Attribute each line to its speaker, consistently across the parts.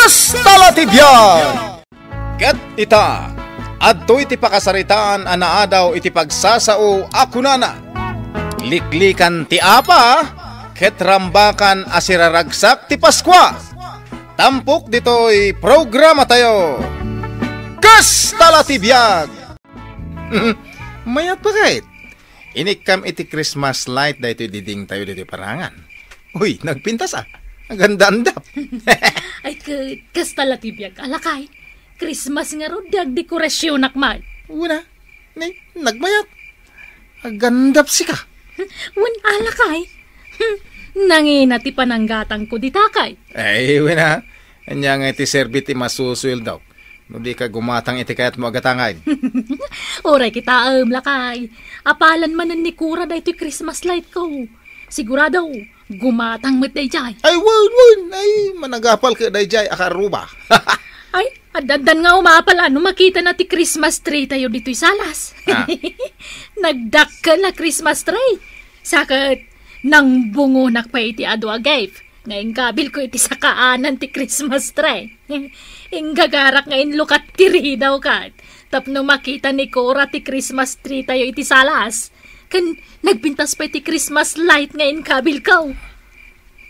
Speaker 1: Kastalatibyan! Ket ita, adto iti pakasaritaan anaadaw iti pagsasao ako nana. Liklikan ti apa, ket rambakan asiraragsak ti Paskwa. Tampok dito'y programa tayo. Kastalatibyan! Mayat pa kahit. Inikam iti Christmas light da ito diding tayo dito parangan. Uy, nagpintas Ang ganda-andap.
Speaker 2: Ay, kastalatibyan, alakay. Christmas nga ro, diag dekorasyon nakmay.
Speaker 1: Una, nagmayat. Ang gandap si ka.
Speaker 2: Alakay. Nangina ti pananggatang ko ditakay.
Speaker 1: Ay, wala. Anya nga iti serbi ti masusuil daw. No di ka gumatang iti kayat mo agatangay.
Speaker 2: Oray kita lakay. Apalan manan ni Kura da iti Christmas light ko. Sigurado, gumatang met dayjay.
Speaker 1: Ay, wan. Ay, managapal ka dayjay akaruba.
Speaker 2: Ay, adadan nga umapala no makita na ti Christmas tree tayo dito'y salas. Nagdakkel na Christmas tree. Sakit, nang bungunak pa iti ado agayf. Ngayon kabil ko iti sakaanan ti Christmas tree. Ingagarak ngayon lukat tiri daw kat. Tapno makita ni Cora ti Christmas tree tayo iti salas. Kan nagpintas pa iti Christmas light ngayon kabil ko.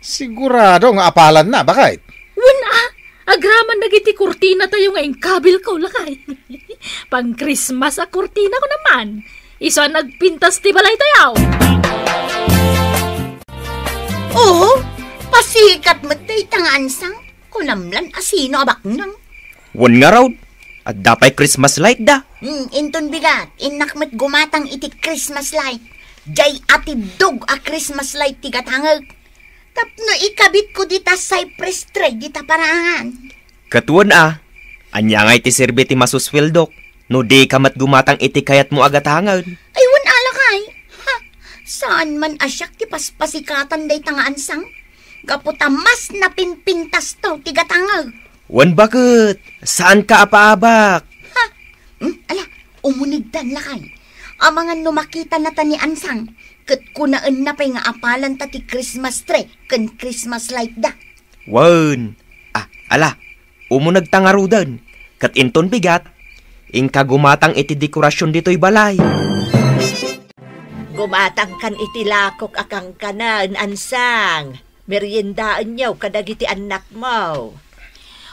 Speaker 1: Sigurado nga apalan na, bakit?
Speaker 2: Agraman nagiti kurtina tayo ngayon kabil ko lakay. Pang Christmas a kurtina ko naman. Iso nagpintas ti balay tayo.
Speaker 3: Oo, pasikat mo tayo tangansang. Kulamlan asino abaknang.
Speaker 4: Wan nga raw. At dapay Christmas light da.
Speaker 3: Inton bigat, inakmet gumatang iti Christmas light. Jay atidog a Christmas light ti gatangag. Tapno ikabit ko dita cypress tree dita parangan.
Speaker 4: Katuan anya nga iti serbi ti masuswildok. No di kamat gumatang iti kayat mo agatangag.
Speaker 3: Ay, alakay. Saan man asyak ti paspasikatan day tangansang? Gaputa mas napimpintas to ti gatangag.
Speaker 4: Wan bakit? Saan ka apaabak?
Speaker 3: Ala, umunigdan lakay. Amangan numakita na ta ni Ansang. Kat kunaan na pa'y nga apalan ta ti Christmas tree kan Christmas light da.
Speaker 4: Wan. Ala, umunag tangarudan. Kat inton bigat, ingka gumatang iti dekorasyon dito'y balay.
Speaker 5: Gumatang kan iti lakok akang kanan, Ansang. Meriendaan niyaw kadagiti anak mo.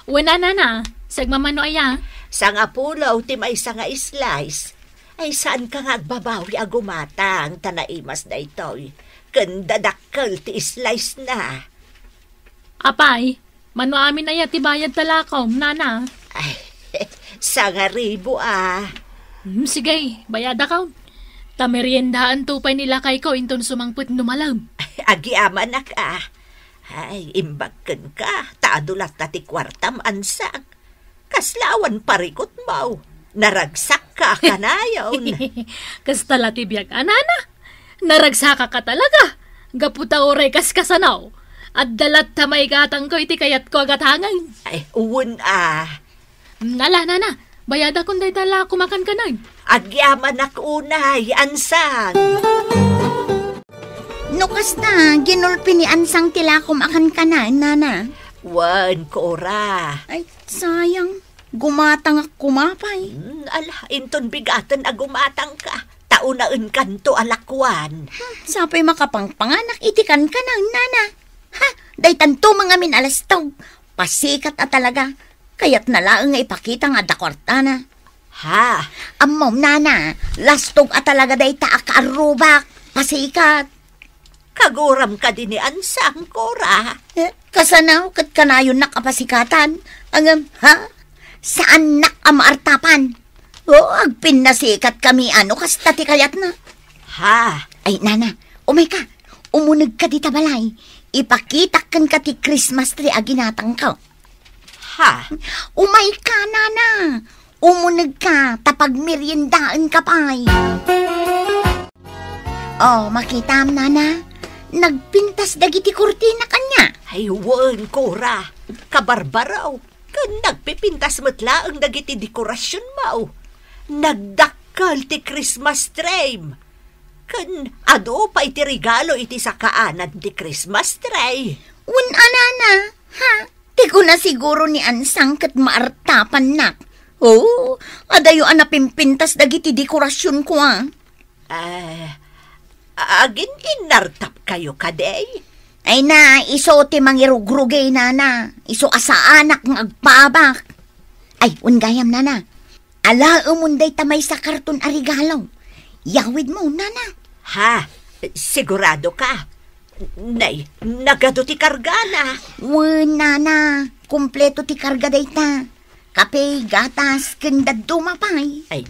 Speaker 2: Wala na, sagmamano aya.
Speaker 5: Sang apulaw ti may nga slice. Ay saan ka nga agbabawi agumatang tanaimas na ito'y. Kandadakkel ti slice na.
Speaker 2: Apay, mano amin aya ti bayad talakaw, nana.
Speaker 5: Ay, sanga ribo
Speaker 2: Sige, bayada ka. Tameriendaan tupay nila kay ko inton sumangput numalam.
Speaker 5: Agiaman na ka. Ay, imbagken ka. Taadulat na ti kwartam ansak. Kaslawan parikot mo. Naragsak ka kanayon.
Speaker 2: Kastalatibiyag, anana. Naragsak ka talaga. Gaputa oray kas kasanaw. At dalat tamay gatang ko iti kayat ko agatangay.
Speaker 5: Ay, uwan
Speaker 2: Nala, nana. Bayada kung day tala kumakan ka nun.
Speaker 5: Agyaman unay, Ansang.
Speaker 3: No kasta, ginulpi ni Ansang tila kumakan ka na, nana.
Speaker 5: Wan, Cora.
Speaker 3: Ay, sayang. Gumatang ak kumapay.
Speaker 5: Ala, inton bigatan gumatang ka. Taunaan kanto alakwan.
Speaker 3: Sapay makapangpanganak itikan ka na, nana. Day tanto mga minalastog. Pasikat talaga. Kaya't nalaang nga ipakita nga dakwartana. Amaw, nana. Lastog talaga day taak-arubak. Pasikat.
Speaker 5: Kaguram ka din ni Ansang, Cora.
Speaker 3: Kasanaw, kat kanayon nakapasikatan. Saan nakamaartapan? Agpin na sikat kami, kasta ti kayat na. Ay, nana, umay ka. Umunag ka di tabalay. Ipakita kan ka ti Christmas tree aginatang ka. Umay ka, nana. Umunag ka, tapag meriendaan ka pa'y. Makitam, nana. Nagpintas dagiti kurtina kanya.
Speaker 5: Ay, wan, Cora. Kabarbaraw. Kan nagpipintas matla ang dagiti dekorasyon mo. Nagdakkal ti Christmas tree. Kan ado pa iti regalo iti sakaanan ti Christmas tree.
Speaker 3: Nana. Ti ko na siguro ni Ansang kat maartapan nak. Oh, adayo anapimpintas dagiti dekorasyon ko
Speaker 5: Agin inartap kayo kaday?
Speaker 3: Ay na, iso ti mangirugrugay nana. Iso asa anak ng agpabak. Ay, ungayam nana. Ala umunday tamay sa karton arigalaw. Yawid mo, nana.
Speaker 5: Ha? Sigurado ka? Nay, nagado ti karga na.
Speaker 3: Nana. Kumpleto ti karga dayta. Kape, gatas, kandad dumapay.
Speaker 5: Ay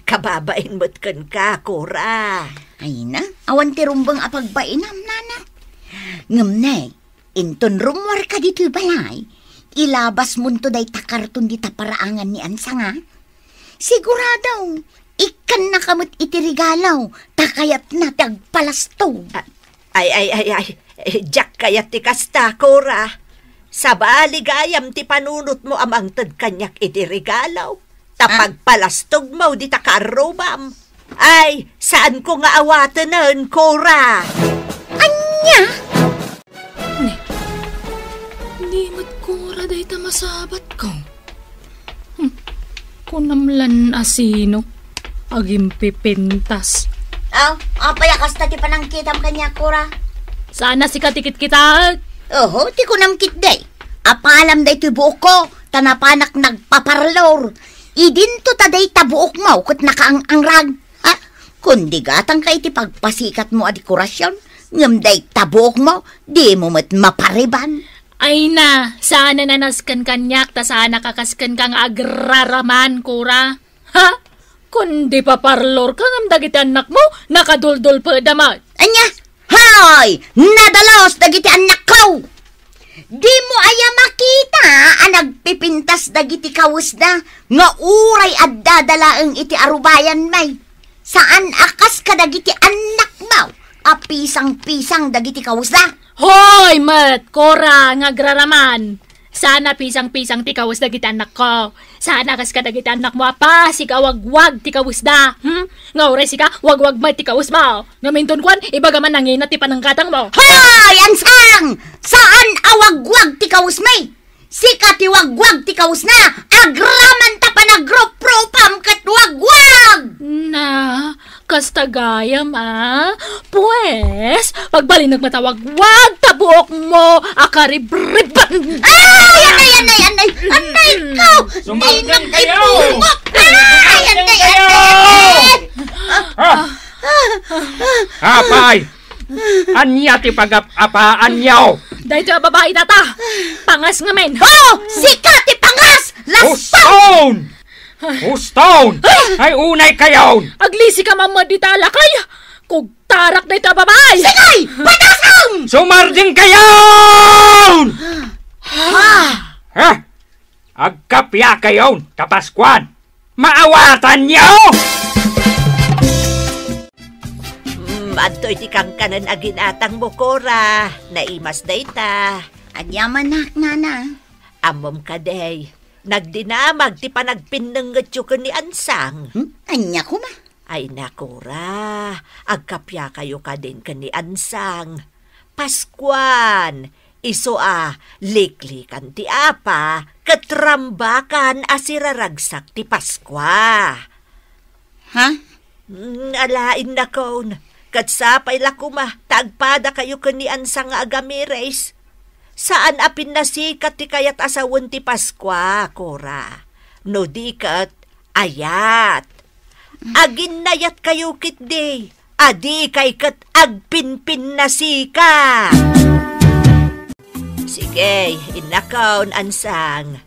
Speaker 5: kababain mo't kan ka, Cora.
Speaker 3: Ay na, awan ti rumbang apagbainam, nana. Ngamnay, inton rumwar ka dito balay. Ilabas mo to day takarton di taparaangan ni Ansang, ha? Siguradaw, ikan na kamot itirigalaw, takayat na tagpalastog.
Speaker 5: Ay, Jack kayat ti kasta, Cora. Sa baligayam ti panunot mo amang tad kanyak iti regalaw. Tapagpalastog mo di takarobam. Ay, saan ko nga awatanan, Cora?
Speaker 3: Anya?
Speaker 2: Di mo't Cora day ta masabat ko. Kunamlan asino. Agim pipintas.
Speaker 3: Payakas na ti panangkitam kanya, Cora.
Speaker 2: Sana si katikit kita.
Speaker 3: Oho, ti kunamkit day. Apalam day ti buok ko, tanapanak nagpaparlor. Idinto ta day tabuok mo, kat nakaangrag. Kundi gatang kay ti pagpasikat mo a dekorasyon, ngam day tabuok mo, di mo mat mapariban.
Speaker 2: Ay na, sana nanaskan kanyak, ta sana kakaskan kang agraraman, Cora. Ha? Kundi paparlor ka ngam dagiti anak mo, nakaduldul pa damat.
Speaker 3: Anya? Hoy! Nadalos dagiti anak ko! Di mo aya makita nagpipintas dagiti kawusda nga uray at dadalaang iti arubayan may. Saan akas ka dagiti anak mo? Pisang-pisang dagiti kawusda?
Speaker 2: Hoy, Mat! Cora, ngagraraman! Sana pisang-pisang ti kawusda giti anak ko. Sana kas ka dagiti anak mo apa, si kawagwag ti kawusda. Nga oray si ka, wagwag mat ti kawus mo. Ngaminton kwan, ibagaman nangina ti panangkatang mo.
Speaker 3: Hoy, Ansang! Saan awagwag ti kawus may? Sika ti wagwag ti kawus na! Agraman ta pa nagropropam kat wagwag!
Speaker 2: Na, kastagayam Pues, pagbali nagmatawag-wag, tabuok mo, akaribriban.
Speaker 3: Anay ko!
Speaker 6: Sumalgan kayo!
Speaker 3: Anay!
Speaker 6: Apay! Anya ti pag-apaan niyo!
Speaker 2: Dahil babae na ta, pangas nga men.
Speaker 3: Sika ti pangas!
Speaker 6: Huston! Huston! Ay unay kayo!
Speaker 2: Aglisi ka mamad di talakay. Kung tarak na ito babae.
Speaker 3: Sigay! Patasang!
Speaker 6: Sumarding kayo! Ha? Agkapya kayo, Kapaskuan! Maawatan niyo!
Speaker 5: Adto'y ti kang kanan aginatang mo, Cora. Naimas day ta.
Speaker 3: Agyaman nak, nana.
Speaker 5: Amom ka day. Nagdinamag ti panagpinangat yung ni Ansang.
Speaker 3: Anya ko ma?
Speaker 5: Ay na, Cora. Agkapya kayo ka din ka ni Ansang. Paskuan. Iso liklikan ti apa. Katrambakan asiraragsak ti Paskwa.
Speaker 3: Ha?
Speaker 5: Alain na kon. Katsapay lakuma, tagpada kayo kanian sa nga agamires. Saan apin nasikat ti kayat asawan ti Paskwa, Cora? No di kat, ayat. Agin nayat kayo kit day, adi kay kat agpinpin nasika. Sige, inakaon Ansang.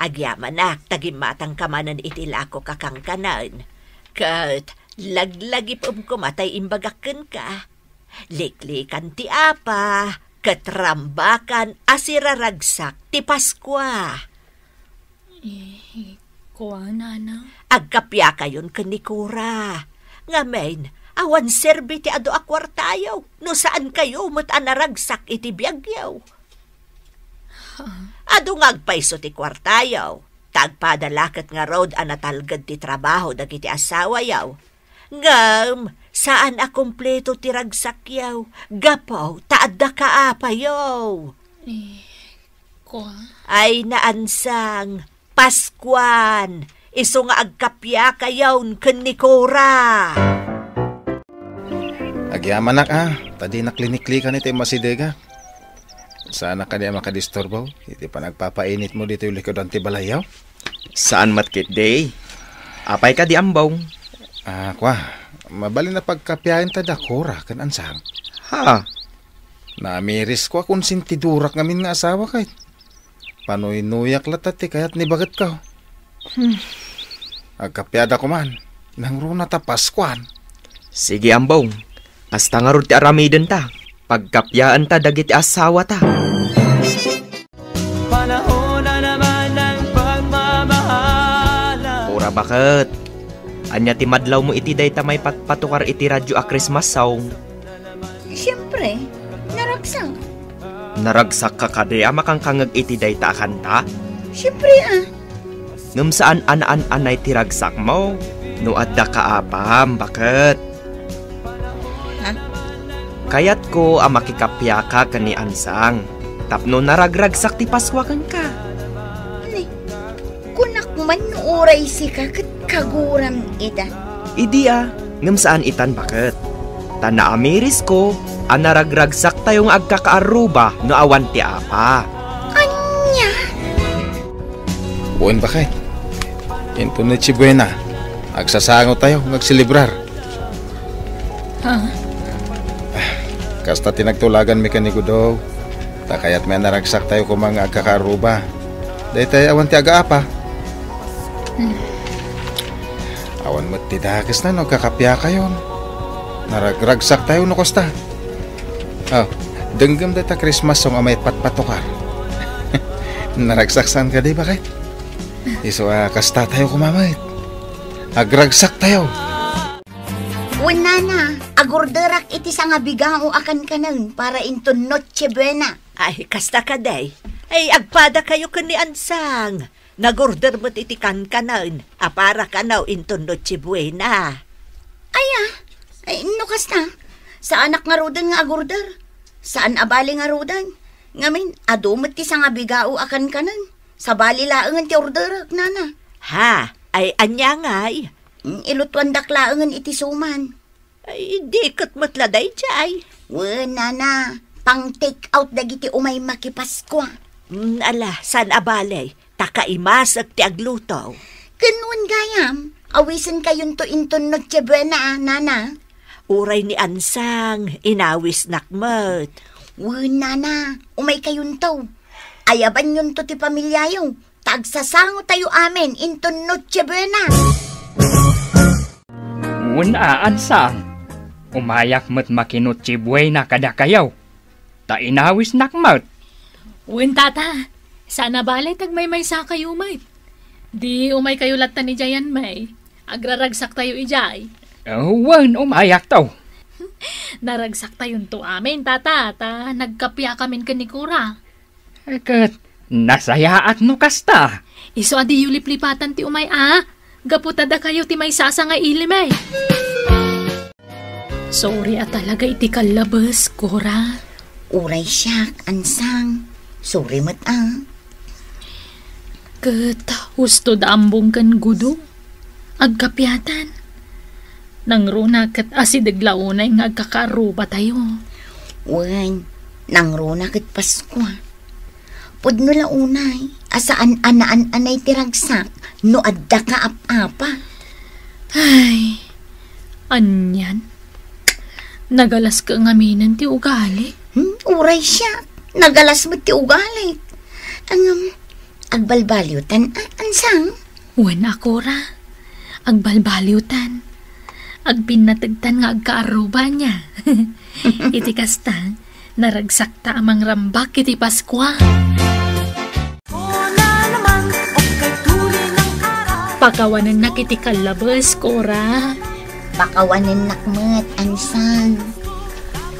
Speaker 5: Agyamanak, tagimatang kamanan itilako kakangkanan. Kat, laglagi pum kumatay imbagakan ka. Liklikan ti apa, katrambakan asiraragsak ti Paskwa.
Speaker 2: Kuha, nana.
Speaker 5: Agkapya kayon ka ni Cora. Ngamen, awan serbi ti ado akwartayaw. No saan kayo mat anaragsak iti biyagyaw. Ado ngagpaiso ti kwartayaw. Tagpadalakat nga road anatalgad ti trabaho dagiti asawa yaw. Ngam, saan akumpleto ti ragsakyaw? Gapaw, taadda ka apayaw.
Speaker 2: Pasko.
Speaker 5: Ay naansang, Paskuan, iso nga agkapya kayawn ken ni Cora.
Speaker 1: Agyaman nak tadi nakliniklikan ito yung masidega. Sana ka niya makadisturbaw. Iti pa nagpapainit mo dito yung likod ang tibalayaw.
Speaker 4: Saan matkit day? Apay ka di ambaw?
Speaker 1: Kwa, mabali na pagkapyahin ta Dakora kan ansang.
Speaker 4: Ha?
Speaker 1: Namiris ko akong sintidurak ngamin nga asawa kahit. Panoy nuyak latati kaya't nibagat ka. Agkapyada ko man. Nang runa ta Paskuan.
Speaker 4: Sige ambaw. Hasta nga ron ti aramiden ta. Pagkapyaan ta dagiti asawa ta.
Speaker 7: Panahon na naman ng pagmamahala.
Speaker 4: Pura bakit? Anya ti madlaw mo iti day ta may patpatukar iti radyo a Christmas song.
Speaker 3: Siyempre, naragsak.
Speaker 4: Naragsak ka kade makang kangag iti day ta akanta.
Speaker 3: Siyempre
Speaker 4: Ngam saan anay ti ragsak mo? No adda ka apam, bakit? Kayat ko makikapya ka kani ansang. Tapno naragragsak ti paswakan ka.
Speaker 3: Kunak man uray si kakat kaguram ida.
Speaker 4: Idi ngam saan itan bakit? Tana amiris ko, naragragsak tayong agkakaaruba no awan ti apa.
Speaker 3: Anya?
Speaker 1: Buwan bakit? Ito na Chibuena. Agsasango tayo, magsilibrar. Kasta tinagtulagan mi kaniko daw. Takayat may naragsak tayo kung mga agkakaruba. Dahi tayo awan ti aga-apa. Awan mo't tidakas na no, kakapya kayo. Naragragsak tayo no kosta. Denggam data Christmas song amay patpatukar. Naragsak saan ka di bakit? Iso kasta tayo kumamait. Agragsak tayo.
Speaker 3: Wala na, agorderak iti sa nga bigao akan kanan para into Noche Buena.
Speaker 5: Ay, kasta ka day. Ay, agpada kayo ken ni ansang. Nagorder mo iti kanan, para kanaw into Noche Buena.
Speaker 3: Ay, no kasta. Sa anak nga rodan nga agorder. Saan abali nga rodan? Ngamin, adumot ti sa nga bigao akan kanan. Sa bali laangan ti orderak, nana.
Speaker 5: Ha? Ay, anya ngay.
Speaker 3: Ilutuan daklaangan iti suman.
Speaker 5: Ay, di kat matladay jay.
Speaker 3: Nana, pang take out dagiti umay makipasko.
Speaker 5: Ala, san abalay? Takaimasag ti agluto.
Speaker 3: Ganun gayam, awisan kayon to into Noche Buena, nana.
Speaker 5: Uray ni ansang, inawis nakmat.
Speaker 3: Nana, umay kayon to. Ayaban yun to ti pamilyayo. Tagsasango tayo amin into Noche Buena.
Speaker 6: Unaan sang. Umayak mo't makinutsi buena kada kayaw. Ta inawis nakmat.
Speaker 2: Uwin tata, sana balay tagmay-may sa kayo may. Di umay kayo latan ni Jayan may. Agraragsak tayo ijay.
Speaker 6: Wan, umayak to.
Speaker 2: Naragsak tayo to amin tata. Ta nagkapya kamin kanikura.
Speaker 6: Kat, nasayaat no kasta.
Speaker 2: Iso adi yulip-lipatan ti umay Gaputada kayo ti may sasa nga ilimay. Sorry talaga iti kalabas, Cora.
Speaker 3: Uray siyak, ansang. Sorry mat
Speaker 2: Kat, husto da ambong kan gudo. Agkapyatan. Nang runa kat asidaglaunay nga agkakaruba tayo.
Speaker 3: Wan, nang runa kat Pasko. Pudno launay, asaan anay tiragsak, no adda ka apa.
Speaker 2: Ay, anyan. Nagalas ka ngaminan ti ugali.
Speaker 3: Uray siya, nagalas mo ti ugali. Agbalbalyutan, ansang?
Speaker 2: Wen akora, agbalbalyutan. Agpinatagtan nga agkaaruba niya. Iti kasta, naragsak ta amang rambak iti Paskwa. Pakawanan na kiti kalabas, Cora.
Speaker 3: Pakawanan nakmat, ansang.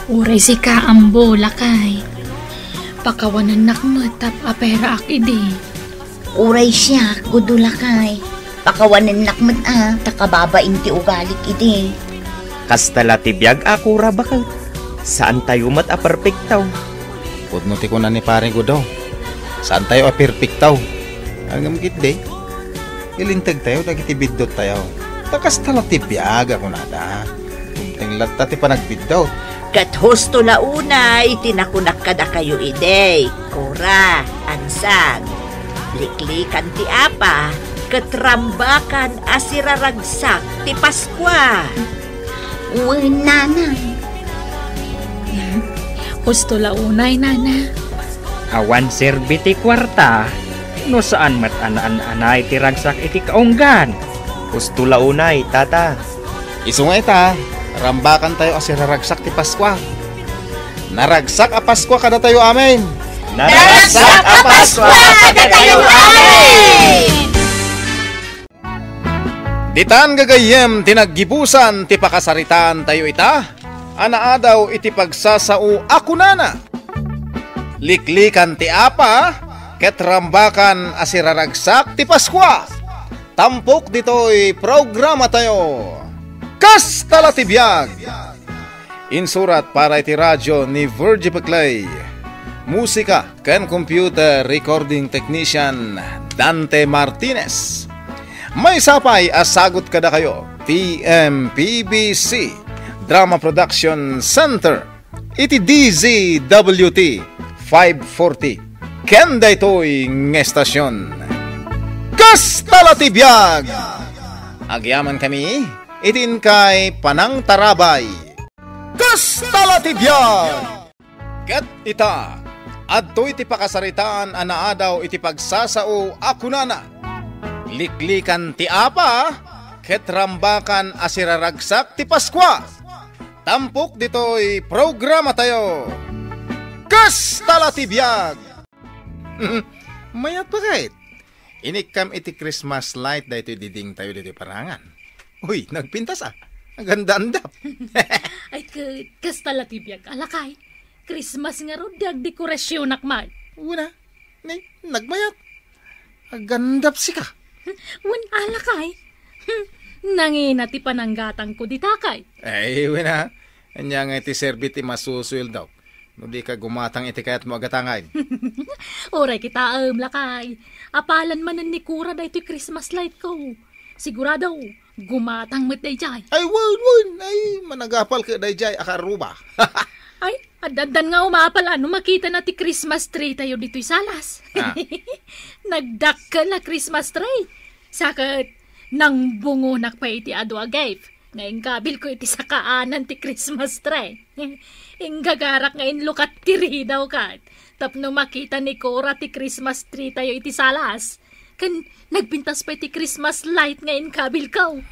Speaker 2: Uray si ka ambo, lakay. Pakawanan nakmat, tap apera akidi.
Speaker 3: Uray siya, gudulakay. Pakawanan nakmat takababain ti ugalik iti.
Speaker 4: Kastala ti biyag akura bakal. Saan tayo mat perfectaw?
Speaker 1: Pudno ti ko na ni paring ko daw. Saan tayo perfectaw? Hanggang gitday. Ilintag tayo, dagiti bidot tayo. Takas talatibiyag ako nada. Kumteng latta ti panagbidot.
Speaker 5: Kat husto na una, itinakunak kada kayo idey. Kura, ansag. Liklikan ti apa, katrambakan asiraragsak ti Paskwa.
Speaker 3: Uy, nana.
Speaker 2: Husto launay, nana.
Speaker 6: Awan serbiti kwarta, no saan mat anay ti ragsak iti kaunggan.
Speaker 4: Gusto launay, tata.
Speaker 1: Isungay ta, rambakan tayo asiraragsak ti Paskwa. Naragsak a Paskwa kada tayo amin.
Speaker 4: Naragsak a Paskwa kada tayo amin!
Speaker 1: Ditan gagayem tinaggibusan ti pakasaritan tayo ita. Anaadaw iti pagsasao ako nana. Liklikan ti apa, ket rambakan asiraragsak ti Paskwa. Tampok dito'y programa tayo. Kas talatibiyag. Insurat para iti radyo ni Virgie Paclay. Musika ken computer recording technician Dante Martinez. May sapay asagot kada kayo. TMPBC Drama Production Center. Iti DZWT 540. Ken daytoy ngestasyon. Kas talatibiyag. Agyaman kami itin kay Panang Tarabay. Kas talatibiyag. Ket ita adtoy ti pakasaritaan anaadaw iti pagsasao ako nana. Liklikan ti apa, ket rambakan asiraragsak ti Paskwa. Tampok dito'y programa tayo. Kas talatibiyag. Mayat bakit? Inikam iti Christmas light dahito diding tayo dito parangan. Uy, nagpintas ah. Ang ganda-andap.
Speaker 2: Ay, kas talatibiyag. Alakay, Christmas nga ro, diag dekorasyon akmal.
Speaker 1: Una, nagmayat. Ang gandap si ka.
Speaker 2: Wan alakay. Nangina ti pananggatang ko ditakay.
Speaker 1: Ay, wala. Anya nga iti serbi ti masusuil daw. No di ka gumatang iti kayat mo agatangay.
Speaker 2: Oray kita lakay. Apalan man ni Kura da ito'y Christmas light ko. Sigurado, gumatang met dayjay.
Speaker 1: Ay, wan. Ay, managapal ka dayjay akaruba.
Speaker 2: Ay, adadan nga umapal ano makita na ti Christmas tree tayo dito'y salas.
Speaker 1: Ah.
Speaker 2: Nagdakkel na Christmas tree. Sakit, nang bungo nakpa iti ado agayf. Ngayon kabil ko iti sakaanan ti Christmas tree. Inggagarak ngayon lukat tiri daw kat. Tapno makita ni Cora ti Christmas tree tayo iti salas. Kan nagpintas pa iti Christmas light ngayon kabil ko.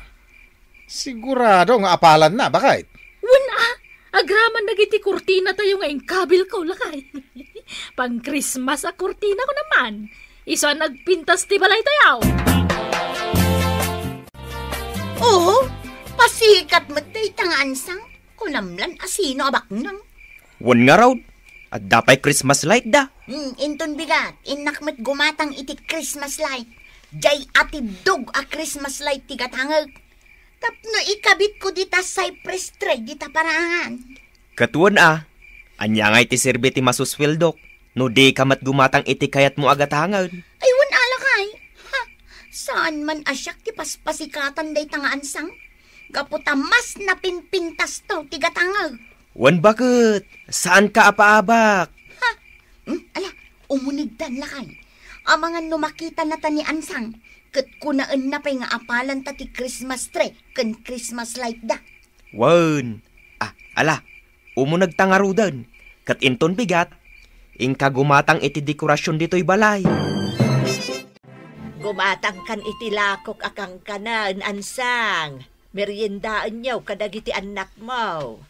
Speaker 1: Sigurado nga apalan na, bakit?
Speaker 2: Wala! Agraman nagiti kurtina tayo ngayon kabil ko lakay. Pang Christmas a kurtina ko naman. Iso nagpintas ti balay tayo.
Speaker 3: Oo, pasikat mo tayo tangansang. Kunamlan asino abak nang.
Speaker 4: Wan nga raw. At dapay Christmas light da.
Speaker 3: Inton bigat, inakmet gumatang iti Christmas light. Jay atibdog a Christmas light ti gatangag. Tapno ikabit ko dita cypress tree dita parangan.
Speaker 4: Katuan anya nga iti serbi ti masuswildok. No di ka mat gumatang iti kayat mo agatangad.
Speaker 3: Ay, wan alakay. Ha, saan man asyak ti paspasikatan day tangaansang? Gaputa mas napinpintas to ti gatangag.
Speaker 4: Wan bakit? Saan ka apaabak?
Speaker 3: Ha? Ala, umunigdan lakay. Amangan numakita na ta ni ansang. Kat kunaan na pa'y nga apalan ta ti Christmas tree kan Christmas light da.
Speaker 4: Wan. Ala. Umunag tangarudan. Kat inton bigat. Ingka gumatang iti dekorasyon dito'y balay.
Speaker 5: Gumatang kan iti lakok akang kanan, ansang. Meriendaan niyaw kadagiti anak mo.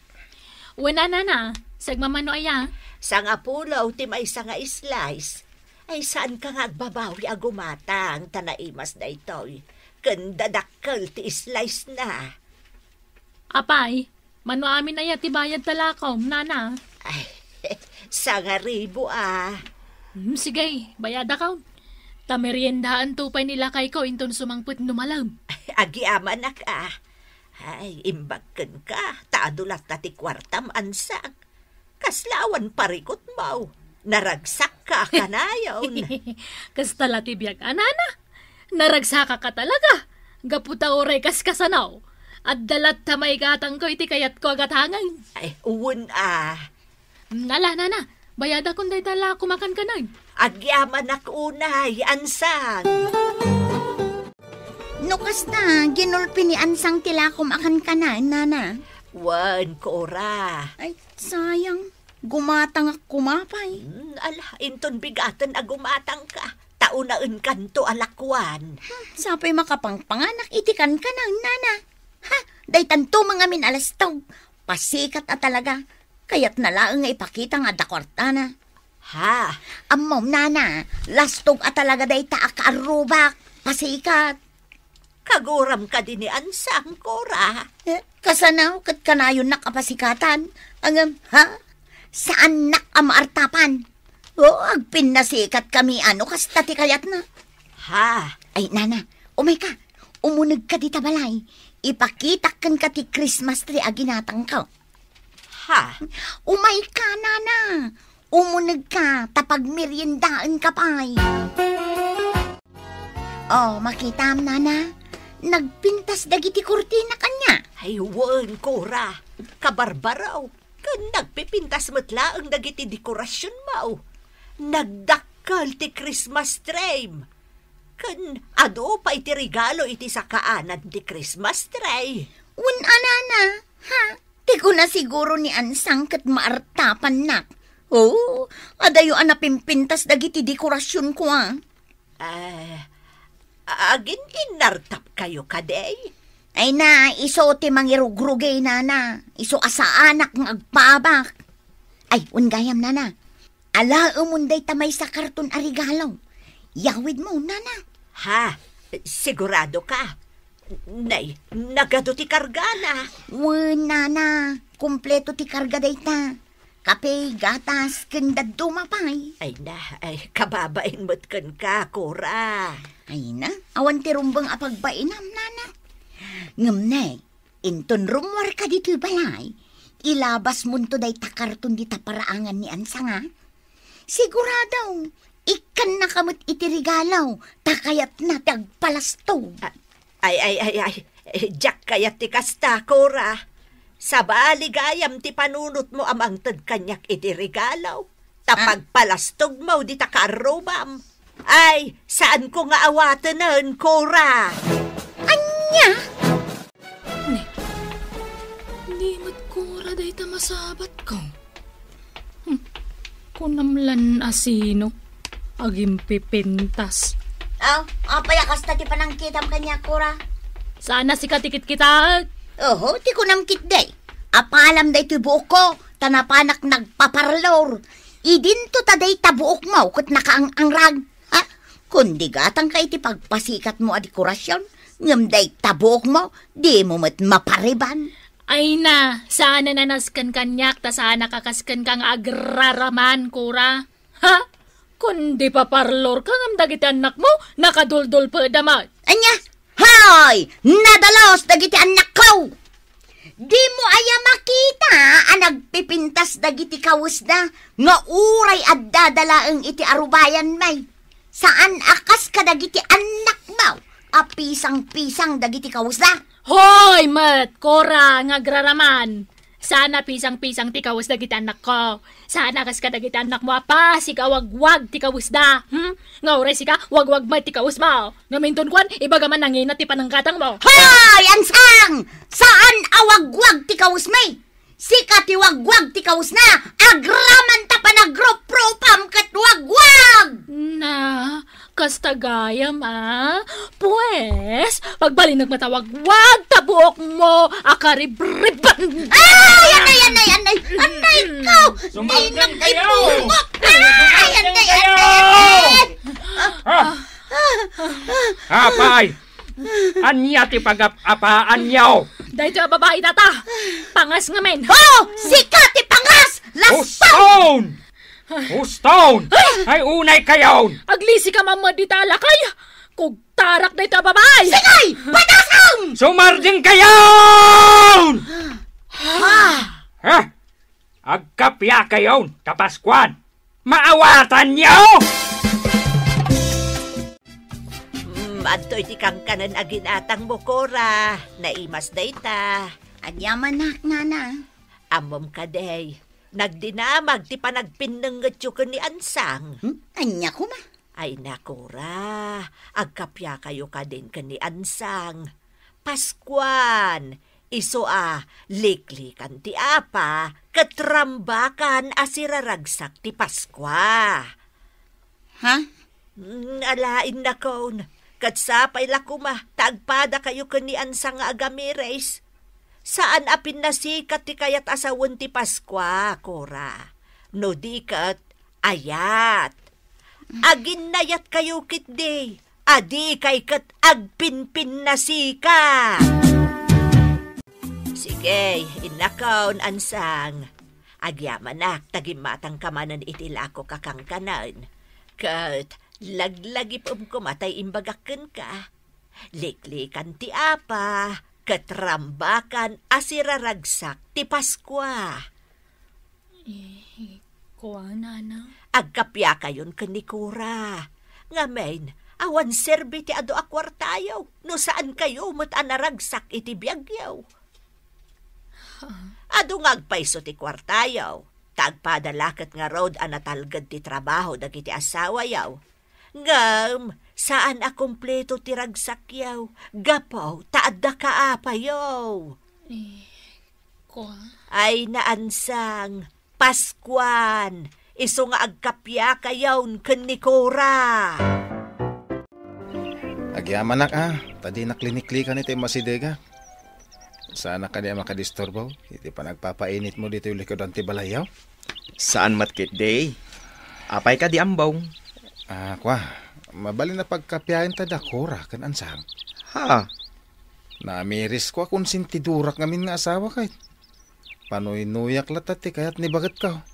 Speaker 2: Wala na. Sagmamano aya.
Speaker 5: Sang apulaw ti may nga slice. Ay saan ka nga agbabawi a gumatang tanaimas na ito'y. Kandadakkel ti slice na.
Speaker 2: Apay, mano amin aya ti bayad talakom, nana.
Speaker 5: Ay, sangaribo .
Speaker 2: Sige, bayada ka. Tameriendaan tupay nila kay ko inton sumangput numalam.
Speaker 5: Agiaman na ka. Ay, imbagkan ka. Taadulat na ti kwartam ansak. Kaslawan parikot mo. naragsak ka kanayon.
Speaker 2: Kasta latibiyag, anana. Naragsaka ka talaga. Gaputa oray kas kasanaw. At dalat tamay gatang ko iti kayat ko agat hangay.
Speaker 5: Ay, uwan
Speaker 2: Nala, nana. Bayada kung day tala kumakan ka na.
Speaker 5: Agyaman unay, ansang.
Speaker 3: Nukas na, ginulpi ni Ansang tila kumakan ka na, nana.
Speaker 5: Wan, Cora.
Speaker 3: Ay, sayang. Gumatang ak kumapay.
Speaker 5: Inton bigatan agumatang ka. Taunaan kanto alakwan.
Speaker 3: Sapay makapangpanganak itikan ka na, nana. Ha, day tanto mga min alastaw. Pasikat at talaga. Kaya't nalaang nga ipakita nga dakwarta na.
Speaker 5: Ha?
Speaker 3: Amom, nana. Lastog at talaga day taak arubak. Pasikat.
Speaker 5: Kaguram ka din ni Ansang, Cora.
Speaker 3: Kasanaw kat kanayon nakapasikatan. Ang, ha? Saan nakamaartapan? O, agpin na sikat kami kasta ti kayat na.
Speaker 5: Ha?
Speaker 3: Ay, nana, umay ka. Umunag ka di tabalay. Ipakita kan ka ti Christmas tree aginatang ka.
Speaker 5: Ha?
Speaker 3: Umay ka, nana. Umunag ka, tapag meriendaan ka pa'y. Oh, makitam, nana. Nagpintas dagiti kurtina kanya.
Speaker 5: Ay, wan, Cora. Kabarbaraw. Kan nagpipintas matla ang dagiti dekorasyon mo. Nagdakkal ti Christmas tree. Kan ado pa iti regalo iti sa kaanan ti Christmas tree.
Speaker 3: Anana, ha? Di ko na siguro ni Ansang kat maartapan nak. Oh, adayo anapimpintas dagiti dekorasyon ko
Speaker 5: Agin inartap kayo kaday?
Speaker 3: Ay na, iso ti mangirugrugay, nana. Iso asa anak ng agpabak. Ay, ungayam, nana. Ala, umunday tamay sa karton arigalaw. Yawid mo, nana.
Speaker 5: Ha? Sigurado ka? Nay, nagado ti karga na.
Speaker 3: Nana. Kompleto ti karga dayta. Kape, gatas, kandad dumapay.
Speaker 5: Ay, kababain mo't kan ka, Cora.
Speaker 3: Ay na, awan ti rumbang apagbainam, nana. Ngamnay, inton rumwar ka dito balay, ilabas mo to day takarton di taparaangan ni Ansanga. Siguradaw, ikan na kamot itirigalaw, takayat na tagpalasto.
Speaker 5: Ay, Jack kayat ti kasta, Cora. Sa baligayam ti panunot mo amang tad kanyak itirigalaw. Tapagpalastog mo di takarubam. Ay, saan ko nga awatanan, Cora?
Speaker 3: Anya?
Speaker 2: Di matkura day tamasabat ko. Kunamlan asino. Agim pipintas.
Speaker 3: Payakas na ti panangkitam kanya, Cora.
Speaker 2: Sana si katikit kita.
Speaker 3: Oho, ti kunamkit day. Apalam day ti buok ko, tanapanak nagpaparlor. Idinto ta day tabuok mo, kat nakaangrag. Ha? Kundi gatang ka iti pagpasikat mo a dekorasyon, ngam day tabuok mo, di mo mat mapariban.
Speaker 2: Ay na, sana nanaskan kanyak, ta sana kakaskan kang agraraman, Cora. Ha? Kundi paparlor ka ngam dagiti anak mo, nakaduldul pa damat.
Speaker 3: Anya? Hoy! Nadalos dagiti anak ko! Di mo aya makita ang nagpipintas dagiti kawusda nga uray at dadalaang iti arubayan may. Saan akas ka dagiti anak mo? Pisang-pisang dagiti kawusda.
Speaker 2: Hoy, Mat! Cora, ngagraraman. Sana pisang-pisang ti kawus dagiti anak ko. Sana kas ka dagiti anak mo apa, si kawagwag ti kawus da. Nga oray si ka, wagwag may ti kawus mo. Ngaminton kwan, ibagaman nangina ti panangkatang mo.
Speaker 3: Hoy, Ansang! Saan awagwag ti kawus may? Sika ti wagwag ti kawus na, agraman ta pa nagropropam kat wagwag!
Speaker 2: Na, kastagayam Pues, pagbalinag matawagwag, tabuok mo, akaribriban.
Speaker 3: Anay ko!
Speaker 6: Sumanggan kayo!
Speaker 3: Anay!
Speaker 6: Apay! Anya ti pag-apaan yaw!
Speaker 2: Dahito babae tata, pangas nga men.
Speaker 3: Oh! Sika ti pangas!
Speaker 6: Hustone! Hustone! Ay unay kayaw!
Speaker 2: Aglisi ka mamadita lakay. Kug tarak dahito babae.
Speaker 3: Sigay! Patasang!
Speaker 6: Sumarding kayaw! Ha? Agkapya kayaw, kapaskuan. Maawatan niyo!
Speaker 5: Adto'y tikang kanan agin atang mo, Cora. Naimas dayta.
Speaker 3: Anyaman nak, nana.
Speaker 5: Amom ka day. Nagdinamag ti panagpinenget yu ni Ansang.
Speaker 3: Anya ko ma.
Speaker 5: Ay na, Cora. Agkapya kayo ka din ni Ansang. Paskuan. Iso liklikan ti apa. Katrambakan asiraragsak ti Paskwa.
Speaker 3: Ha?
Speaker 5: Alain na kon. Katsapay lakuma, taagpada kayo ni Ansang nga agamires. Saan apin nasikat ti kayat asawon ti Paskwa, Cora? No di kat, ayat. Agin nayat kayo kit day, adi kay kat agpinpin nasikat. Sige, inakaon Ansang. Agyamanak, tagimatang kamanan itilako kakang kanan. Kat, laglagi pum kumatay imbagaken ka. Liklikan ti apa, katrambakan asiraragsak ti Paskwa.
Speaker 2: Kuha, nana.
Speaker 5: Agkapya kayon ni Cora. Ngamen, awan serbi ti ado akwartayaw. No saan kayo mat anaragsak iti biyagyaw. Ado ngagpaiso ti kwartayaw. Tagpadalakat nga road anatalgad ti trabaho dagiti asawa yaw. Ngam, saan akumpleto ti ragsakyaw? Gapaw, taadda kaapayaw.
Speaker 2: Kuha.
Speaker 5: Ay naansang, Paskuan, iso nga agkapya kayawn ni Cora.
Speaker 1: Agyaman nak tadi naklinikli ka nito yung masidega. Sana ka niya makadisturbo. Iti pa nagpapainit mo dito yung likod ang tibalayaw.
Speaker 4: Saan matkit day? Apay ka di ambong.
Speaker 1: Kwa, mabali na pagkapyahin tada Cora kan Ansang.
Speaker 4: Ha?
Speaker 1: Namiris ko akong sintidurak ngamin nga asawa kahit. Panuy-nuyak latati kaya't nibagat ka.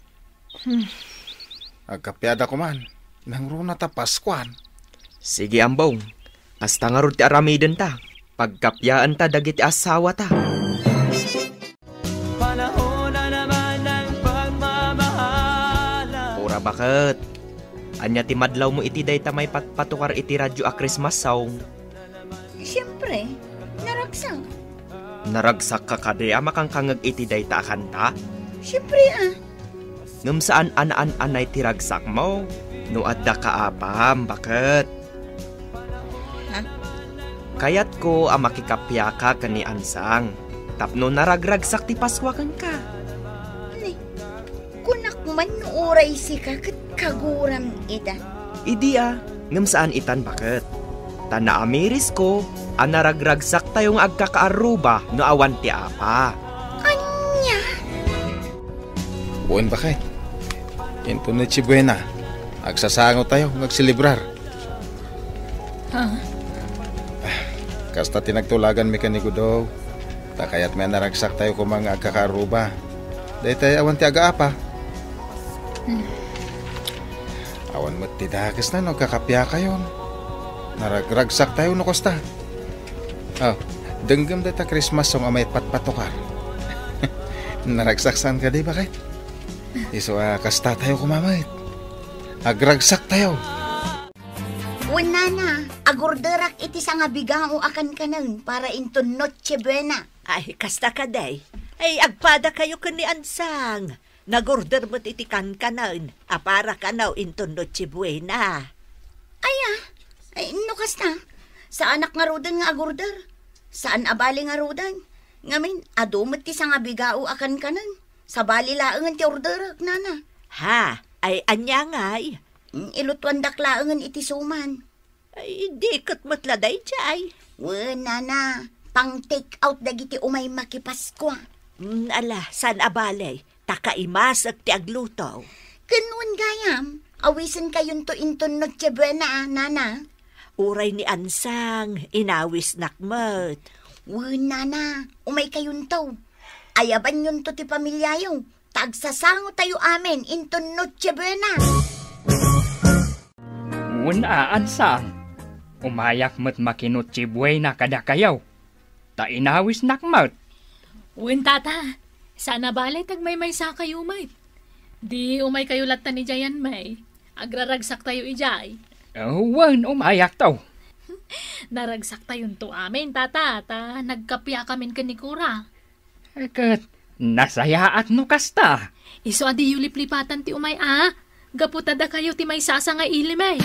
Speaker 1: Agkapyada ko man. Nang runa ta Paskuan.
Speaker 4: Sige ambong. Hasta nga rin ti aramiden ta. Pagkapyaan ta dagiti asawa ta.
Speaker 7: Panahon na naman ng pagmamahala.
Speaker 4: Ura bakit? Anya ti madlaw mo iti day ta may patpatukar iti radyo a Christmas song.
Speaker 3: Siyempre, naragsak.
Speaker 4: Naragsak ka kade makang kangag iti day ta kanta.
Speaker 3: Siyempre
Speaker 4: Ngam saan anay ti ragsak mo? No adda ka apam, bakit? Kayat ko makikapya ka kani Ansang. Tapno naragragsak ti Paswakan ka.
Speaker 3: Ani, kunak man uray si kakat kaguram ida.
Speaker 4: Idi ngam saan itan bakit? Tana amiris ko, naragragsak tayong agkakaaruba no awan ti apa.
Speaker 3: Anya?
Speaker 1: Buwan bakit? Ito na Chibuena. Agsasango tayo, magsilibrar. Kasta tinagtulagan mi kaniko daw. Takayat may naragsak tayo kung mga agkakaruba. Dahil tayo awan ti aga-apa. Awan mo't tidakas na no, kakapya kayo. Naragragsak tayo no, Kosta. Denggam dahil ta Christmas song amay patpatukar. Naragsaksan ka di bakit? Iso kasta tayo kumamait. Agragsak tayo.
Speaker 3: Wala na, agorderak iti sa nga bigao akan kanan para into Noche Buena.
Speaker 5: Ay, kasta ka day. Ay, agpada kayo ni Ansang. Nagorder mo't iti kanan. Apara ka now into Noche Buena.
Speaker 3: Ay, no kasta. Sa anak nga rodan nga agorder. Saan abali nga rodan? Ngamin, adumot ti sa nga bigao akan kanan. Sa bali laangan ti orderak, nana.
Speaker 5: Ha? Ay, anya ngay.
Speaker 3: Ilutuan daklaangan iti suman.
Speaker 5: Ay, di kat matladay jay.
Speaker 3: Nana, pang take out dagiti umay makipaskwa.
Speaker 5: Ala, san abalay? Takaimasag ti agluto.
Speaker 3: Ganun gayam, awisan kayon to into Noche Buena, nana.
Speaker 5: Uray ni Ansang, inawis nakmat.
Speaker 3: Nana, umay kayon to. Ayaban yun to ti pamilyayo. Tagsasango tayo amin into Noche Buena.
Speaker 6: Una Ansang. Umayak mo't makinot Chibuena kada kayaw. Ta inawis nakmat.
Speaker 2: Uwin tata, sana balay tagmay sa kayo, mate. Di umay kayo latan ni Jayan May. Agraragsak tayo ijay.
Speaker 6: Wan umayak taw.
Speaker 2: Naragsak tayo to amin, tata. Nagkapya kamin kanikura.
Speaker 6: Kat nasayaat no kasta.
Speaker 2: Iso adi yu liplipatan ti umay Gaputada kayo ti may sasa nga ilimay.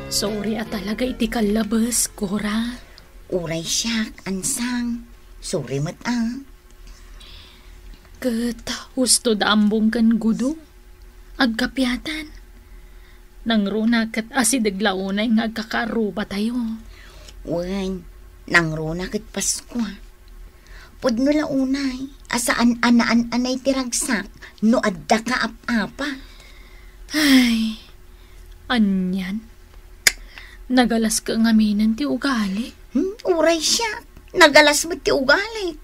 Speaker 2: Sorry talaga iti kalabas, Cora.
Speaker 3: Uray siyak, ansang. Sorry mat
Speaker 2: Kat husto da ambong kan gudo. Agkapyatan. Nang runa kat asidaglaunay nga agkakaruba tayo.
Speaker 3: Wan, nang runa kat Pasko. Pudno launay, asaan anay tiragsak, no adda ka apa.
Speaker 2: Ay, anyan. Nagalas ka ngaminan ti ugali.
Speaker 3: Uray siya, nagalas mo ti ugali.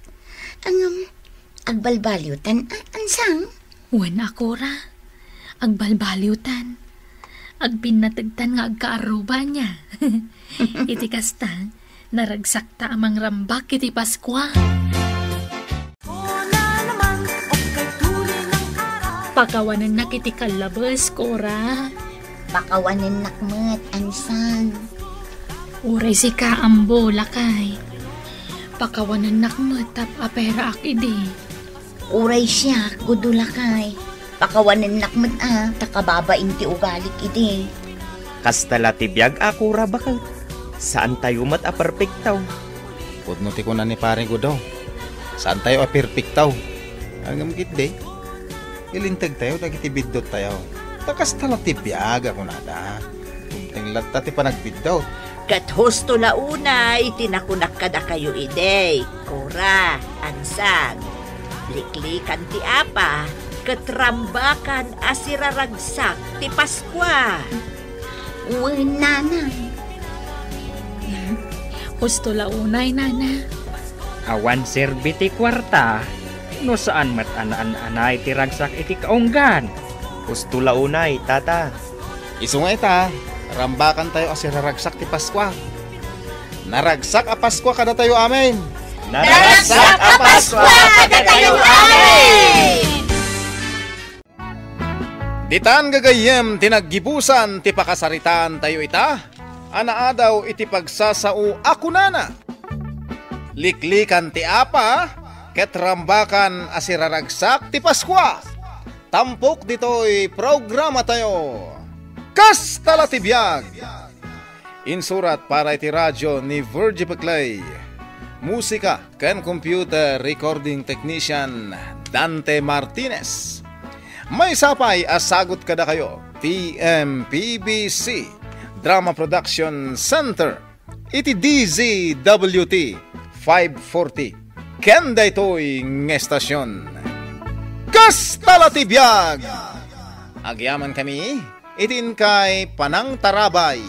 Speaker 3: Agbalbalyutan, ansang?
Speaker 2: Wan Cora, agbalbalyutan. Agpinatagtan nga agkaaruba niya. Iti kasta, naragsak ta amang rambak iti Paskwa. Pakawanan na kiti kalabas, Cora.
Speaker 3: Pakawanan nakmat, ansang.
Speaker 2: Uray si kaambo, lakay. Pakawanan nakmat, tap apera ak idi.
Speaker 3: Uray siya, gudulakay. Pakawanan nakmat takababain ti ugalik idi.
Speaker 4: Kastala ti biyag akura bakal. Saan tayo mat perfectaw?
Speaker 1: Pudno ti ko na ni pare ko daw. Saan tayo perfectaw? Hanggang kitday. Ilintag tayo, dagiti biddot tayo. Takas tala ti biyag ako nada. Kumteng latta ti panagbiddaw.
Speaker 5: Kat husto launa, itinakunak kada kayo ide. Cora, ansang. Liklikan ti apa. Katrambakan asiraragsak ti Paskwa.
Speaker 3: Uy, nanay.
Speaker 2: Husto launay, nana.
Speaker 6: Awan serbiti kwarta. No saan mat anay ti ragsak iti kaunggan.
Speaker 4: Gusto launay, tata.
Speaker 1: Iso nga ita, rambakan tayo asiraragsak ti Paskwa. Naragsak a Paskwa kada tayo amin.
Speaker 3: Naragsak a Paskwa kada tayo amin!
Speaker 1: Ditan gagayem tinaggibusan ti pakasaritaan tayo ita, anaadaw iti pagsasao ako nana. Liklikan ti apa, ket rambakan asiraragsak ti Paskwa. Tampok dito'y programa tayo. Kastala ti biyag. Insurat para iti radyo ni Virgie Peclay. Musika ken computer recording technician Dante Martinez. May sapay asagot kada kayo. TMPBC Drama Production Center. Iti DZWT 540. Kenda ito'y ngestasyon. Kastala ti biyag. Agyaman kami, itin kay Panang Tarabay.